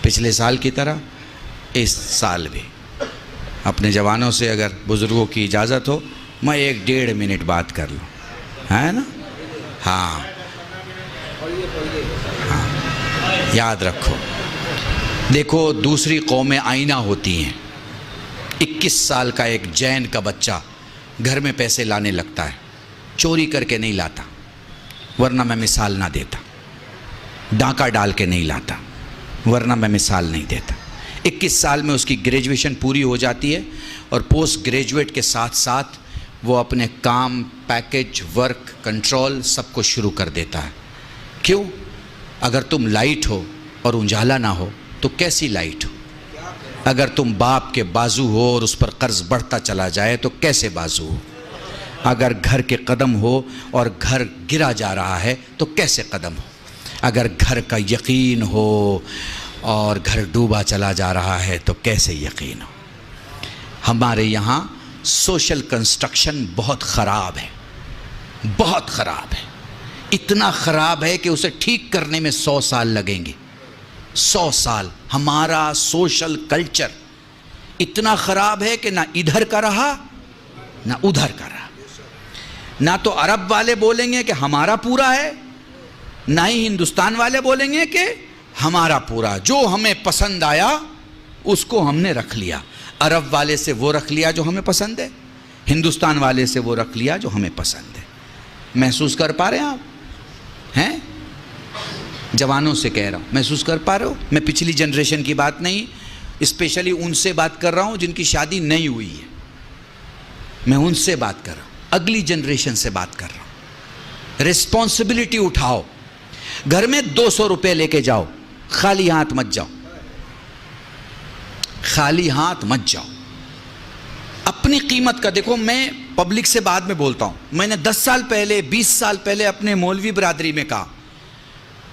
پچھلے سال کی طرح اس سال بھی اپنے جوانوں سے اگر بزرگوں کی اجازت ہو میں 1-1.5 منٹ بات کر لوں، ہے نا؟ ہاں یاد رکھو، دیکھو دوسری قومیں آئینہ ہوتی ہیں۔ 21 سال کا ایک جین کا بچہ گھر میں پیسے لانے لگتا ہے، چوری کر کے نہیں لاتا، ورنہ میں مثال نہ دیتا، ڈاکہ ڈال کے نہیں لاتا ورنہ میں مثال نہیں دیتا۔ 21 سال میں اس کی گریجویشن پوری ہو جاتی ہے اور پوسٹ گریجویٹ کے ساتھ ساتھ وہ اپنے کام، پیکج، ورک، کنٹرول سب کو شروع کر دیتا ہے۔ کیوں؟ اگر تم لائٹ ہو اور اجالا نہ ہو تو کیسی لائٹ ہو؟ اگر تم باپ کے بازو ہو اور اس پر قرض بڑھتا چلا جائے تو کیسے بازو ہو؟ اگر گھر کے قدم ہو اور گھر گرا جا رہا ہے تو کیسے قدم ہو؟ اگر گھر کا یقین ہو اور گھر ڈوبا چلا جا رہا ہے تو کیسے یقین ہو؟ ہمارے یہاں سوشل کنسٹرکشن بہت خراب ہے، بہت خراب ہے، اتنا خراب ہے کہ اسے ٹھیک کرنے میں 100 سال لگیں گے۔ 100 سال۔ ہمارا سوشل کلچر اتنا خراب ہے کہ نہ ادھر کا رہا نہ ادھر کا رہا۔ نہ تو عرب والے بولیں گے کہ ہمارا پورا ہے، نہ ہی ہندوستان والے بولیں گے کہ ہمارا پورا۔ جو ہمیں پسند آیا اس کو ہم نے رکھ لیا۔ عرب والے سے وہ رکھ لیا جو ہمیں پسند ہے، ہندوستان والے سے وہ رکھ لیا جو ہمیں پسند ہے۔ محسوس کر پا رہے ہیں آپ؟ ہیں؟ جوانوں سے کہہ رہا ہوں، محسوس کر پا رہے ہو؟ میں پچھلی جنریشن کی بات نہیں، اسپیشلی ان سے بات کر رہا ہوں جن کی شادی نہیں ہوئی ہے۔ میں ان سے بات کر رہا ہوں، اگلی جنریشن سے بات کر رہا ہوں۔ ریسپانسبلٹی اٹھاؤ، گھر میں 200 روپے لے کے جاؤ، خالی ہاتھ مت جاؤ، خالی ہاتھ مت جاؤ۔ اپنی قیمت کا دیکھو، میں پبلک سے بعد میں بولتا ہوں، میں نے 10 سال پہلے 20 سال پہلے اپنے مولوی برادری میں کہا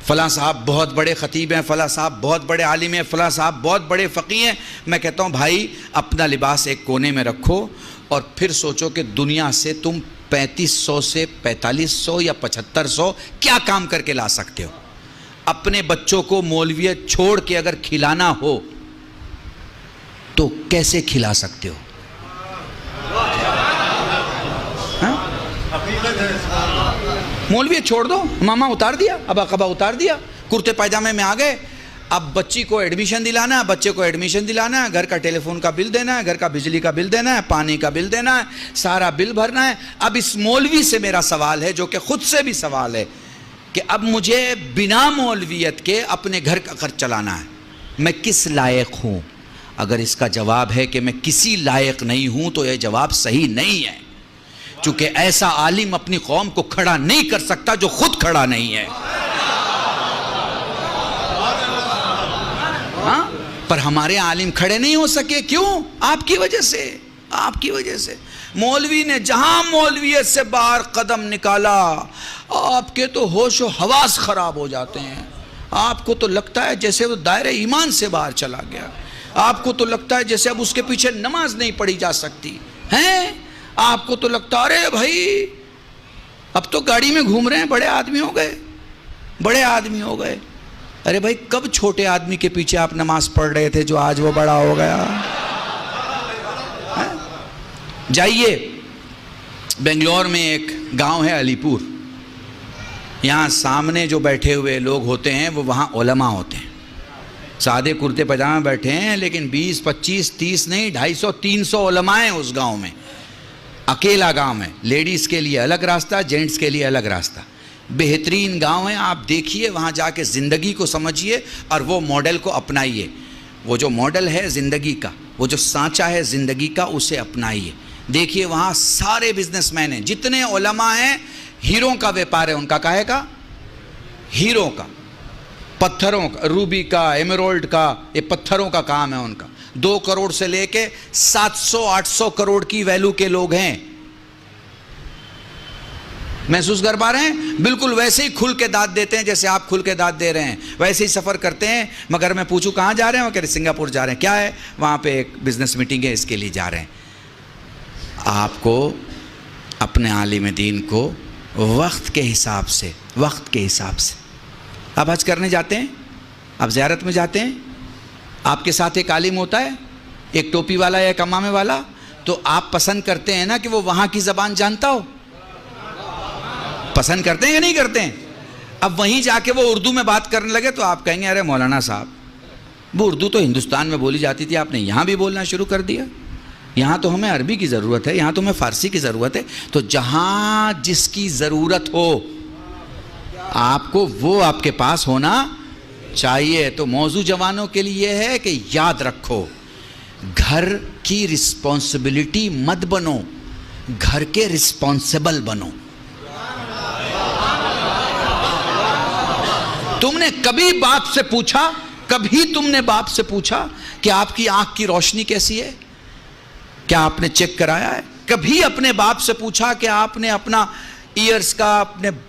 فلاں صاحب بہت بڑے خطیب ہیں، فلاں صاحب بہت بڑے عالم ہیں، فلاں صاحب بہت بڑے فقیہ ہیں۔ میں کہتا ہوں بھائی اپنا لباس ایک کونے میں رکھو اور پھر سوچو کہ دنیا سے تم 3500 سے 4500 یا 7500 کیا کام کر کے لا سکتے ہو۔ اپنے بچوں کو مولویت چھوڑ کے اگر کھلانا ہو تو کیسے کھلا سکتے ہو؟ مولویت چھوڑ دو، ماما اتار دیا، ابا قبا اتار دیا، کرتے پائجامے میں آ گئے۔ اب بچی کو ایڈمیشن دلانا ہے، بچے کو ایڈمیشن دلانا ہے، گھر کا ٹیلی فون کا بل دینا ہے، گھر کا بجلی کا بل دینا ہے، پانی کا بل دینا ہے، سارا بل بھرنا ہے۔ اب اس مولوی سے میرا سوال ہے جو کہ خود سے بھی سوال ہے کہ اب مجھے بنا مولویت کے اپنے گھر کا خرچ چلانا ہے، میں کس لائق ہوں؟ اگر اس کا جواب ہے کہ میں کسی لائق نہیں ہوں تو یہ جواب صحیح نہیں ہے، چونکہ ایسا عالم اپنی قوم کو کھڑا نہیں کر سکتا جو خود کھڑا نہیں ہے۔ ہاں؟ پر ہمارے عالم کھڑے نہیں ہو سکے، کیوں؟ آپ کی وجہ سے، آپ کی وجہ سے۔ مولوی نے جہاں مولویت سے باہر قدم نکالا آپ کے تو ہوش و حواس خراب ہو جاتے ہیں۔ آپ کو تو لگتا ہے جیسے وہ دائرہ ایمان سے باہر چلا گیا، آپ کو تو لگتا ہے جیسے اب اس کے پیچھے نماز نہیں پڑھی جا سکتی ہیں، آپ کو تو لگتا ہے ارے بھائی اب تو گاڑی میں گھوم رہے ہیں، بڑے آدمی ہو گئے، بڑے آدمی ہو گئے۔ ارے بھائی کب چھوٹے آدمی کے پیچھے آپ نماز پڑھ رہے تھے جو آج وہ بڑا ہو گیا؟ جائیے بنگلور میں ایک گاؤں ہے علی پور، یہاں سامنے جو بیٹھے ہوئے لوگ ہوتے ہیں وہ وہاں علماء ہوتے ہیں، سادے کرتے پاجامے بیٹھے ہیں لیکن 20 25 30 نہیں 250 300 علماء ہیں اس گاؤں میں۔ اکیلا گاؤں ہے، لیڈیز کے لیے الگ راستہ، جینٹس کے لیے الگ راستہ۔ بہترین گاؤں ہے، آپ دیکھیے وہاں جا کے زندگی کو سمجھیے اور وہ ماڈل کو اپنائیے۔ وہ جو ماڈل ہے زندگی کا، وہ جو سانچہ ہے زندگی کا، اسے اپنائیے۔ دیکھیے وہاں سارے بزنس مین ہیں، جتنے علماء ہیں ہیروں کا ویپار ہے ان کا، کاہے کا؟ ہیروں کا، پتھروں کا، روبی کا، ایمرالڈ کا، یہ پتھروں کا کام ہے ان کا۔ 2 کروڑ سے لے کے 700 800 کروڑ کی ویلو کے لوگ ہیں۔ محسوس کر پا رہے ہیں؟ بالکل ویسے ہی کھل کے داد دیتے ہیں جیسے آپ کھل کے داد دے رہے ہیں، ویسے ہی سفر کرتے ہیں۔ مگر میں پوچھوں کہاں جا رہے ہیں؟ وہ کہہ رہے سنگاپور جا رہے ہیں۔ کیا ہے؟ وہاں پہ ایک بزنس میٹنگ ہے، اس کے لیے جا رہے ہیں۔ آپ کو اپنے عالم دین کو وقت کے حساب سے، وقت کے حساب سے، آپ حج کرنے جاتے ہیں، آپ زیارت میں جاتے ہیں، آپ کے ساتھ ایک عالم ہوتا ہے، ایک ٹوپی والا یا ایک امامے والا، تو آپ پسند کرتے ہیں نا کہ وہ وہاں کی زبان جانتا ہو؟ پسند کرتے ہیں یا نہیں کرتے ہیں؟ اب وہیں جا کے وہ اردو میں بات کرنے لگے تو آپ کہیں گے ارے مولانا صاحب وہ اردو تو ہندوستان میں بولی جاتی تھی، آپ نے یہاں بھی بولنا شروع کر دیا، یہاں تو ہمیں عربی کی ضرورت ہے، یہاں تو ہمیں فارسی کی ضرورت ہے۔ تو جہاں جس کی ضرورت ہو آپ کو وہ آپ کے پاس ہونا چاہیے۔ تو موضوع جوانوں کے لیے یہ ہے کہ یاد رکھو، گھر کی رسپانسبلٹی مت بنو، گھر کے رسپانسبل بنو۔ تم نے کبھی باپ سے پوچھا، کبھی تم نے باپ سے پوچھا کہ آپ کی آنکھ کی روشنی کیسی ہے؟ کیا آپ نے چیک کرایا ہے؟ کبھی اپنے باپ سے پوچھا کہ آپ نے اپنا ایئرز کا،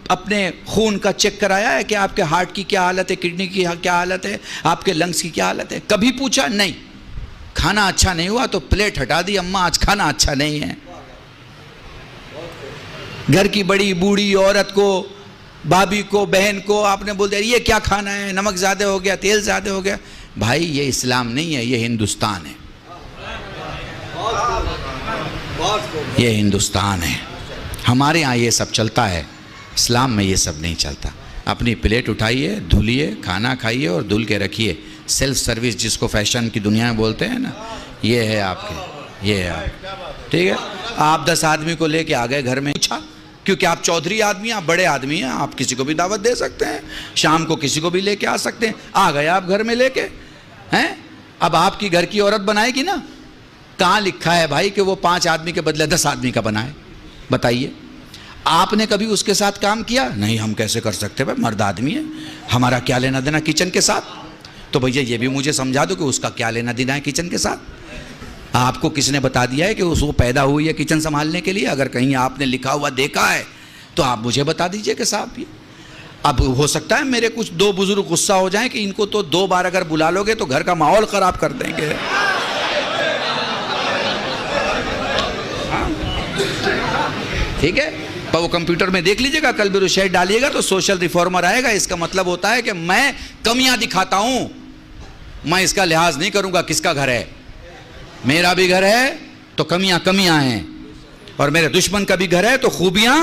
اپنے خون کا چیک کرایا ہے کہ آپ کے ہارٹ کی کیا حالت ہے، کڈنی کی کیا حالت ہے، آپ کے لنگز کی کیا حالت ہے؟ کبھی پوچھا؟ نہیں۔ کھانا اچھا نہیں ہوا تو پلیٹ ہٹا دی، اماں آج کھانا اچھا نہیں ہے۔ گھر کی بڑی بوڑھی عورت کو، بھابھی کو، بہن کو آپ نے بول دیا یہ کیا کھانا ہے، نمک زیادہ ہو گیا، تیل زیادہ ہو گیا۔ بھائی یہ اسلام نہیں ہے، یہ ہندوستان ہے، یہ ہندوستان ہے۔ ہمارے ہاں یہ سب چلتا ہے، اسلام میں یہ سب نہیں چلتا۔ اپنی پلیٹ اٹھائیے، دھلیے، کھانا کھائیے اور دھل کے رکھیے۔ سیلف سروس جس کو فیشن کی دنیا میں بولتے ہیں نا، یہ ہے آپ کے، یہ ہے آپ، ٹھیک ہے۔ آپ 10 آدمی کو لے کے آ گئے گھر میں، پوچھا کیونکہ آپ چودھری آدمی ہیں، آپ بڑے آدمی ہیں، آپ کسی کو بھی دعوت دے سکتے ہیں، شام کو کسی کو بھی لے کے آ سکتے ہیں۔ آ گئے آپ گھر میں لے کے ہیں، اب آپ کی گھر کی عورت بنائے گی نا۔ کہاں لکھا ہے بھائی کہ وہ 5 آدمی کے بدلے 10 آدمی کا بنائے؟ بتائیے، آپ نے کبھی اس کے ساتھ کام کیا؟ نہیں، ہم کیسے کر سکتے بھائی، مرد آدمی ہے، ہمارا کیا لینا دینا کچن کے ساتھ؟ تو بھیا یہ بھی مجھے سمجھا دو کہ اس کا کیا لینا دینا ہے کچن کے ساتھ۔ آپ کو کس نے بتا دیا ہے کہ وہ پیدا ہوئی ہے کچن سنبھالنے کے لیے؟ اگر کہیں آپ نے لکھا ہوا دیکھا ہے تو آپ مجھے بتا دیجئے کہ صاحب یہ اب ہو سکتا ہے میرے کچھ 2 بزرگ غصہ ہو جائیں کہ ان کو تو 2 بار اگر بلا لو گے تو گھر کا ماحول خراب کر دیں گے۔ ٹھیک ہے، پر وہ کمپیوٹر میں دیکھ لیجئے گا، کل بھی روشیٹ ڈالیے گا تو سوشل ریفارمر آئے گا۔ اس کا مطلب ہوتا ہے کہ میں کمیاں دکھاتا ہوں، میں اس کا لحاظ نہیں کروں گا کس کا گھر ہے۔ میرا بھی گھر ہے تو کمیاں ہیں، اور میرے دشمن کا بھی گھر ہے تو خوبیاں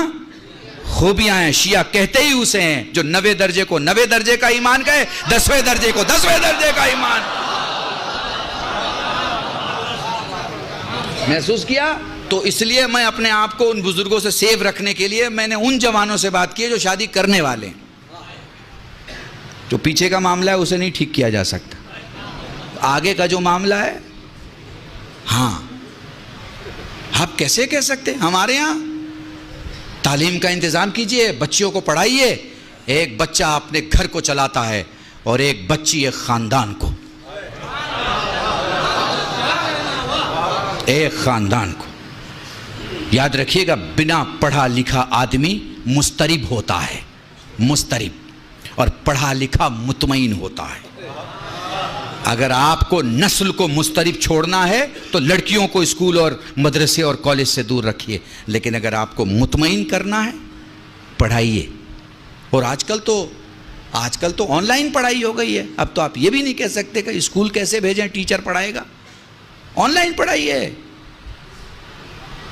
ہیں۔ شیعہ کہتے ہی اسے ہیں جو 90 درجے کو 90 درجے کا ایمان کہے، 10ویں درجے کو 10ویں درجے کا ایمان۔ محسوس کیا؟ تو اس لیے میں اپنے آپ کو ان بزرگوں سے سیو رکھنے کے لیے میں نے ان جوانوں سے بات کی ہے جو شادی کرنے والے ہیں۔ جو پیچھے کا معاملہ ہے اسے نہیں ٹھیک کیا جا سکتا، آگے کا جو معاملہ ہے ہاں آپ کیسے کہہ سکتے؟ ہمارے ہاں تعلیم کا انتظام کیجئے، بچیوں کو پڑھائیے۔ ایک بچہ اپنے گھر کو چلاتا ہے اور ایک بچی ایک خاندان کو، ایک خاندان کو۔ یاد رکھیے گا، بنا پڑھا لکھا آدمی مضطرب ہوتا ہے، مضطرب، اور پڑھا لکھا مطمئن ہوتا ہے۔ اگر آپ کو نسل کو مضطرب چھوڑنا ہے تو لڑکیوں کو اسکول اور مدرسے اور کالج سے دور رکھیے، لیکن اگر آپ کو مطمئن کرنا ہے پڑھائیے۔ اور آج کل تو آن لائن پڑھائی ہو گئی ہے، اب تو آپ یہ بھی نہیں کہہ سکتے کہ اسکول کیسے بھیجیں، ٹیچر پڑھائے گا۔ On line پڑھائیے،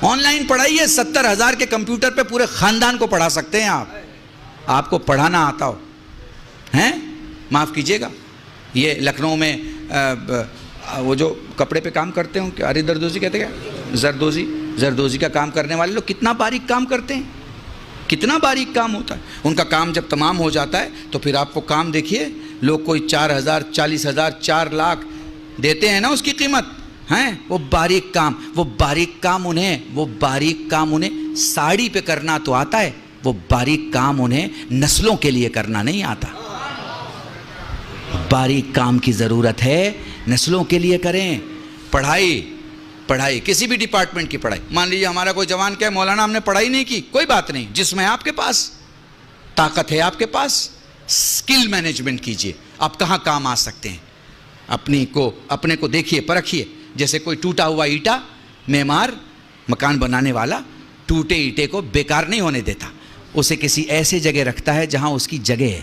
on line پڑھائیے۔ 70,000 کے کمپیوٹر پہ پورے خاندان کو پڑھا سکتے ہیں آپ کو پڑھانا آتا ہو ہیں۔ معاف کیجیے گا، یہ لکھنؤ میں وہ جو کپڑے پہ کام کرتے ہوں، ارے زردوزی کہتے ہیں، زردوزی کا کام کرنے والے لوگ کتنا باریک کام کرتے ہیں، کتنا باریک کام ہوتا ہے ان کا۔ کام جب تمام ہو جاتا ہے تو پھر آپ کو کام دیکھیے، لوگ کوئی 4,000 40,000 4 لاکھ دیتے ہیں نا اس کی قیمت ہیں۔ وہ باریک کام انہیں ساڑی پہ کرنا تو آتا ہے، وہ باریک کام انہیں نسلوں کے لیے کرنا نہیں آتا۔ باریک کام کی ضرورت ہے، نسلوں کے لیے کریں۔ پڑھائی کسی بھی ڈپارٹمنٹ کی پڑھائی، مان لیجیے ہمارا کوئی جوان کہے مولانا ہم نے پڑھائی نہیں کی، کوئی بات نہیں، جس میں آپ کے پاس طاقت ہے، آپ کے پاس سکل مینجمنٹ کیجئے، آپ کہاں کام آ سکتے ہیں، اپنے کو دیکھیے، پرکھیے۔ جیسے کوئی ٹوٹا ہوا اینٹا، معمار مکان بنانے والا ٹوٹے اینٹے کو بیکار نہیں ہونے دیتا، اسے کسی ایسے جگہ رکھتا ہے جہاں اس کی جگہ ہے۔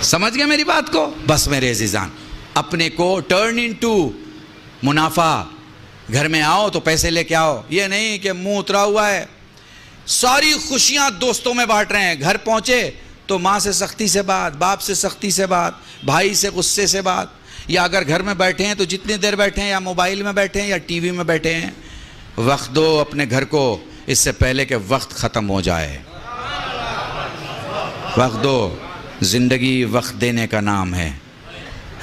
سمجھ گئے میری بات کو؟ بس میرے عزیزان، اپنے کو ٹرن انٹو منافع. گھر میں آؤ تو پیسے لے کے آؤ، یہ نہیں کہ منہ اترا ہوا ہے. ساری خوشیاں دوستوں میں بانٹ رہے ہیں، گھر پہنچے تو ماں سے سختی سے بات، باپ سے سختی سے بات، بھائی سے غصے سے بات. یا اگر گھر میں بیٹھے ہیں تو جتنی دیر بیٹھے ہیں، یا موبائل میں بیٹھے ہیں یا ٹی وی میں بیٹھے ہیں. وقت دو اپنے گھر کو اس سے پہلے کہ وقت ختم ہو جائے. وقت دو، زندگی وقت دینے کا نام ہے.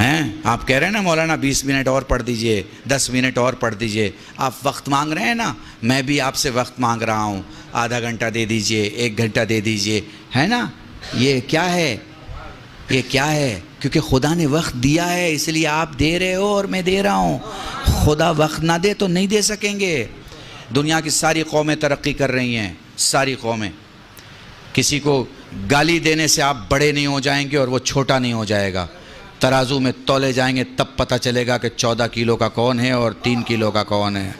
ہیں آپ کہہ رہے ہیں نا مولانا 20 منٹ اور پڑھ دیجئے، 10 منٹ اور پڑھ دیجئے. آپ وقت مانگ رہے ہیں نا، میں بھی آپ سے وقت مانگ رہا ہوں. آدھا گھنٹہ دے دیجئے، 1 گھنٹہ دے دیجئے، ہے نا. یہ کیا ہے؟ یہ کیا ہے؟ کیونکہ خدا نے وقت دیا ہے، اس لیے آپ دے رہے ہو اور میں دے رہا ہوں. خدا وقت نہ دے تو نہیں دے سکیں گے. دنیا کی ساری قومیں ترقی کر رہی ہیں، ساری قومیں. کسی کو گالی دینے سے آپ بڑے نہیں ہو جائیں گے اور وہ چھوٹا نہیں ہو جائے گا. ترازو میں تولے جائیں گے تب پتہ چلے گا کہ 14 کلو کا کون ہے اور 3 کلو کا کون ہے.